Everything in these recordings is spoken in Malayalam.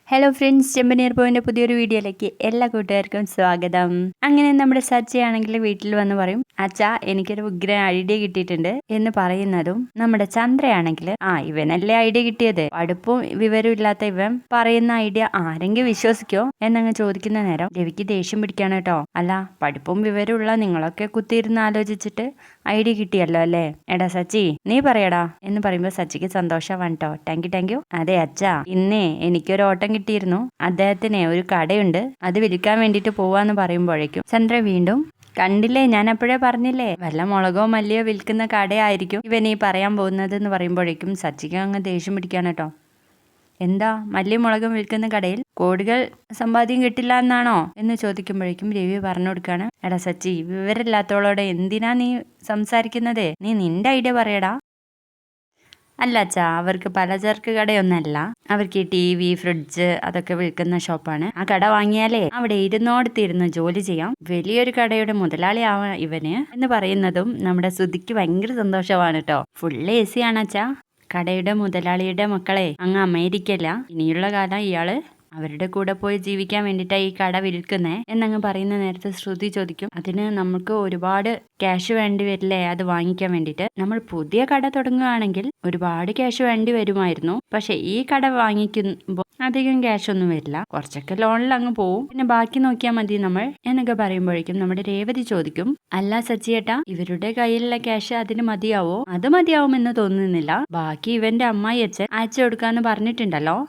ഹലോ ഫ്രണ്ട്സ്, ചെമ്പനീർ പൂവിൻ്റെ പുതിയൊരു വീഡിയോയിലേക്ക് എല്ലാ കൂട്ടുകാർക്കും സ്വാഗതം. അങ്ങനെ നമ്മുടെ സച്ചയാണെങ്കിൽ വീട്ടിൽ വന്ന് പറയും, അച്ഛാ എനിക്കൊരു ഉഗ്ര ഐഡിയ കിട്ടിയിട്ടുണ്ട് എന്ന് പറയുന്നതും നമ്മുടെ ചന്ദ്രയാണെങ്കിൽ ഇവനല്ലേ ഐഡിയ കിട്ടിയത്, പഠിപ്പും വിവരവും ഇല്ലാത്ത ഇവൻ പറയുന്ന ഐഡിയ ആരെങ്കിലും വിശ്വസിക്കോ എന്നങ്ങ് ചോദിക്കുന്ന നേരം രവിക്ക് ദേഷ്യം പിടിക്കാണ് കേട്ടോ. അല്ല, പഠിപ്പും വിവരമുള്ള നിങ്ങളൊക്കെ കുത്തിയിരുന്ന് ആലോചിച്ചിട്ട് ഐഡിയ കിട്ടിയല്ലോ അല്ലേ. എടാ സച്ചി നീ പറയടാ എന്ന് പറയുമ്പോൾ സച്ചിക്ക് സന്തോഷമാണ് കേട്ടോ. Thank you. അതെ അച്ഛാ, ഇന്നേ എനിക്കൊരു ഓട്ടം കിട്ടിയിരുന്നു. അദ്ദേഹത്തിന് ഒരു കടയുണ്ട്, അത് വിൽക്കാൻ വേണ്ടിട്ട് പോവാന്ന് പറയുമ്പോഴേക്കും ചന്ദ്ര വീണ്ടും കണ്ടില്ലേ, ഞാൻ അപ്പോഴേ പറഞ്ഞില്ലേ വല്ല മുളകോ മല്ലിയോ വിൽക്കുന്ന കടയായിരിക്കും ഇവൻ ഈ പറയാൻ പോകുന്നത് എന്ന് പറയുമ്പോഴേക്കും സച്ചിക്ക് അങ്ങ് ദേഷ്യം പിടിക്കാണ് കേട്ടോ. എന്താ, മല്ലിയും മുളകും വിൽക്കുന്ന കടയിൽ കോടികൾ സമ്പാദ്യം കിട്ടില്ല എന്നാണോ എന്ന് ചോദിക്കുമ്പോഴേക്കും രവി പറഞ്ഞു കൊടുക്കാണ്, എടാ സച്ചി വിവരമില്ലാത്തവളോട് എന്തിനാ നീ സംസാരിക്കുന്നത്, നീ നിന്റെ ഐഡിയ പറയടാ. അല്ല അച്ഛാ, അവർക്ക് പലചരക്ക് കടയൊന്നല്ല, അവർക്ക് ഈ TV, ഫ്രിഡ്ജ് അതൊക്കെ വിൽക്കുന്ന ഷോപ്പാണ്. ആ കട വാങ്ങിയാലേ അവിടെ ഇരുന്നോടത്തിരുന്ന് ജോലി ചെയ്യാം, വലിയൊരു കടയുടെ മുതലാളിയാവാം ഇവന് എന്ന് പറയുന്നതും നമ്മുടെ ശ്രുതിക്ക് ഭയങ്കര സന്തോഷമാണ് കേട്ടോ. ഫുൾ AC ആണ് അച്ഛാ. കടയുടെ മുതലാളിയുടെ മക്കളെ അങ്ങ് അമേരിക്കല്ല, ഇനിയുള്ള കാലം ഇയാള് അവരുടെ കൂടെ പോയി ജീവിക്കാൻ വേണ്ടിയിട്ടാണ് ഈ കട വിൽക്കുന്നേ എന്നങ്ങ് പറയുന്ന നേരത്തെ ശ്രുതി ചോദിക്കും, അതിന് നമുക്ക് ഒരുപാട് ക്യാഷ് വേണ്ടി വരില്ലേ അത് വാങ്ങിക്കാൻ വേണ്ടിയിട്ട്. നമ്മൾ പുതിയ കട തുടങ്ങുകയാണെങ്കിൽ ഒരുപാട് ക്യാഷ് വേണ്ടി വരുമായിരുന്നു, പക്ഷെ ഈ കട വാങ്ങിക്കുമ്പോൾ അധികം ക്യാഷ് ഒന്നും വരില്ല, കുറച്ചൊക്കെ ലോണിൽ അങ്ങ് പോവും, പിന്നെ ബാക്കി നോക്കിയാൽ മതി നമ്മൾ എന്നൊക്കെ പറയുമ്പോഴേക്കും നമ്മുടെ രേവതി ചോദിക്കും, അല്ല സച്ചിയേട്ടാ ഇവരുടെ കയ്യിലുള്ള ക്യാഷ് അതിന് മതിയാവോ? അത് മതിയാവുമെന്ന് തോന്നുന്നില്ല, ബാക്കി ഇവന്റെ അമ്മായി അച്ഛൻ അയച്ചു കൊടുക്കാന്ന് പറഞ്ഞിട്ടുണ്ടല്ലോ.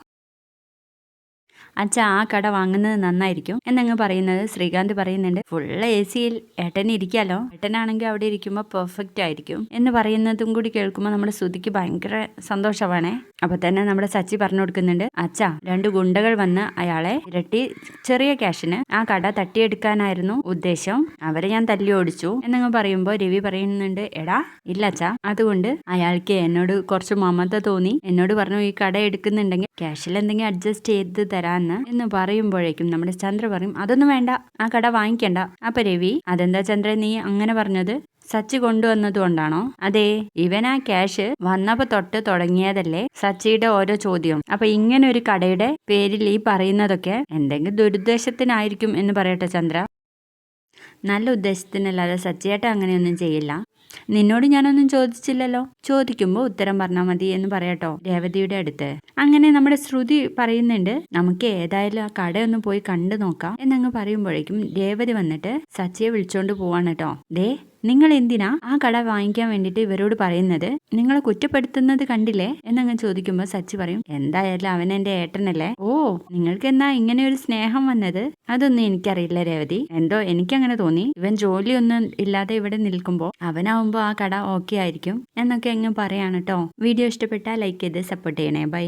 അച്ഛാ ആ കട വാങ്ങുന്നത് നന്നായിരിക്കും എന്നങ്ങ് പറയുന്നത് ശ്രീകാന്ത് പറയുന്നുണ്ട്. ഫുൾ AC-യിൽ ഏട്ടൻ ഇരിക്കാലോ, ഏട്ടനാണെങ്കിൽ അവിടെ ഇരിക്കുമ്പോൾ പെർഫെക്റ്റ് ആയിരിക്കും എന്ന് പറയുന്നതും കൂടി കേൾക്കുമ്പോൾ നമ്മുടെ ശ്രുതിക്ക് ഭയങ്കര സന്തോഷമാണേ. അപ്പൊ തന്നെ നമ്മുടെ സച്ചി പറഞ്ഞു കൊടുക്കുന്നുണ്ട്, അച്ഛാ 2 ഗുണ്ടകൾ വന്ന് അയാളെ ഇരട്ടി ചെറിയ ക്യാഷിന് ആ കട തട്ടിയെടുക്കാനായിരുന്നു ഉദ്ദേശം, അവരെ ഞാൻ തല്ലി ഓടിച്ചു എന്നങ്ങ് പറയുമ്പോൾ രവി പറയുന്നുണ്ട്, എടാ ഇല്ല അച്ഛാ, അതുകൊണ്ട് അയാൾക്ക് എന്നോട് കുറച്ച് മമത തോന്നി, എന്നോട് പറഞ്ഞു ഈ കട എടുക്കുന്നുണ്ടെങ്കിൽ ക്യാഷിൽ എന്തെങ്കിലും അഡ്ജസ്റ്റ് ചെയ്ത് തരാൻ എന്ന് പറയുമ്പോഴേക്കും നമ്മുടെ ചന്ദ്ര പറയും, അതൊന്നും വേണ്ട, ആ കട വാങ്ങിക്കണ്ട. അപ്പൊ രവി, അതെന്താ ചന്ദ്ര നീ അങ്ങനെ പറഞ്ഞത്, സച്ചി കൊണ്ടുവന്നത് കൊണ്ടാണോ? അതെ, ഇവൻ ആ ക്യാഷ് വന്നപ്പോ തൊട്ട് തുടങ്ങിയതല്ലേ സച്ചിയുടെ ഓരോ ചോദ്യം. അപ്പൊ ഇങ്ങനെ ഒരു കടയുടെ പേരിൽ ഈ പറയുന്നതൊക്കെ എന്തെങ്കിലും ദുരുദ്ദേശത്തിനായിരിക്കും എന്ന് പറയട്ടെ ചന്ദ്ര. നല്ല ഉദ്ദേശത്തിനല്ലാതെ സച്ചിയേട്ട അങ്ങനെയൊന്നും ചെയ്യില്ല. നിന്നോട് ഞാനൊന്നും ചോദിച്ചില്ലല്ലോ, ചോദിക്കുമ്പോൾ ഉത്തരം പറഞ്ഞാൽ മതി എന്ന് പറയട്ടോ രേവതിയുടെ അടുത്ത്. അങ്ങനെ നമ്മുടെ ശ്രുതി പറയുന്നുണ്ട്, നമുക്ക് ഏതായാലും ആ കടയൊന്ന് പോയി കണ്ടു നോക്കാം എന്നങ്ങ് പറയുമ്പോഴേക്കും രേവതി വന്നിട്ട് സച്ചിയെ വിളിച്ചോണ്ട് പോവാണ് കേട്ടോ. ദേ, നിങ്ങൾ എന്തിനാ ആ കട വാങ്ങിക്കാൻ വേണ്ടിട്ട് ഇവരോട് പറയുന്നത്, നിങ്ങളെ കുറ്റപ്പെടുത്തുന്നത് കണ്ടില്ലേ എന്നങ്ങ് ചോദിക്കുമ്പോൾ സച്ചി പറയും, എന്തായാലും അവൻ എന്റെ ഏട്ടനല്ലേ. ഓ, നിങ്ങൾക്ക് എന്നാ ഇങ്ങനെ ഒരു സ്നേഹം വന്നത്, അതൊന്നും എനിക്കറിയില്ല രേവതി, എന്തോ എനിക്കങ്ങനെ തോന്നി, ഇവൻ ജോലിയൊന്നും ഇല്ലാതെ ഇവിടെ നിൽക്കുമ്പോൾ അവനാവുമ്പോൾ ആ കട ഓക്കെ ആയിരിക്കും എന്നൊക്കെ അങ്ങ് പറയാണ് കേട്ടോ. വീഡിയോ ഇഷ്ടപ്പെട്ടാൽ ലൈക്ക് ചെയ്ത് സപ്പോർട്ട് ചെയ്യണേ. ബൈ.